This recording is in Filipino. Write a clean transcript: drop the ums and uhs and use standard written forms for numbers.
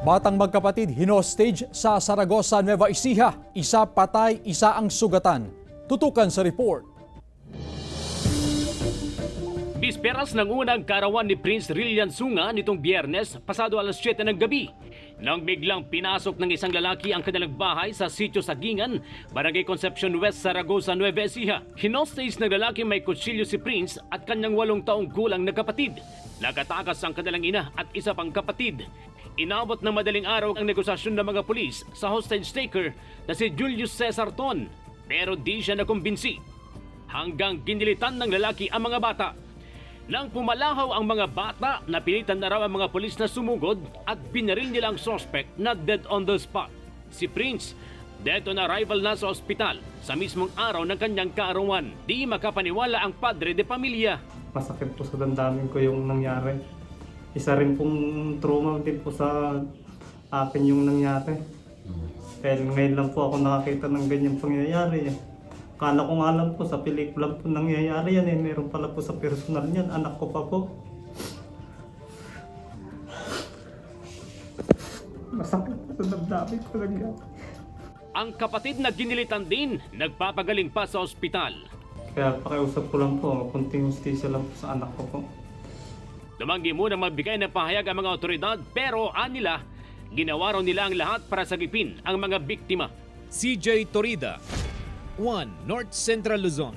Batang magkapatid hinostage sa Saragossa, Nueva Ecija. Isa patay, isa ang sugatan. Tutukan sa report. Bisperas ng unang karawan ni Prince Rillian Sunga nitong Biyernes, pasado alas 7 ng gabi, nang biglang pinasok ng isang lalaki ang kanilang bahay sa Sitio Sagingan, Barangay Concepcion West, Saragossa, Nueva Ecija. Hinostage ng lalaki may kutsilyo si Prince at kanyang 8 taong gulang na kapatid. Nagatakas ang kanilang ina at isa pang kapatid. Inabot ng madaling araw ang negosasyon ng mga pulis sa hostage taker na si Julius Cesar Ton, pero di siya nakumbinsi. Hanggang ginilitan ng lalaki ang mga bata. Nang pumalahaw ang mga bata, napilitan na raw ang mga pulis na sumugod at binaril nila ang suspect na dead on the spot. Si Prince, dead on arrival na sa ospital sa mismong araw ng kanyang kaarawan. Di makapaniwala ang padre de pamilya. Masakit po sa damdamin ko yung nangyari. Isa rin pong trauma din po sa akin yung nangyari. Dahil ngayon lang po ako nakakita ng ganyang pangyayari. Kala ko nga lang po sa pelikula po nangyayari yan meron pala po sa personal niyan, anak ko pa po. Masakit po sa damdamin ko nangyari. Ang kapatid na ginilitan din, nagpapagaling pa sa ospital. Kaya pakiusap ko lang po, kunting hustisya lang po sa anak ko po. Tumanggi muna magbigay ng pahayag ang mga otoridad, pero anila, ginawa raw nila ang lahat para sagipin ang mga biktima. CJ Torida, 1 North Central Luzon.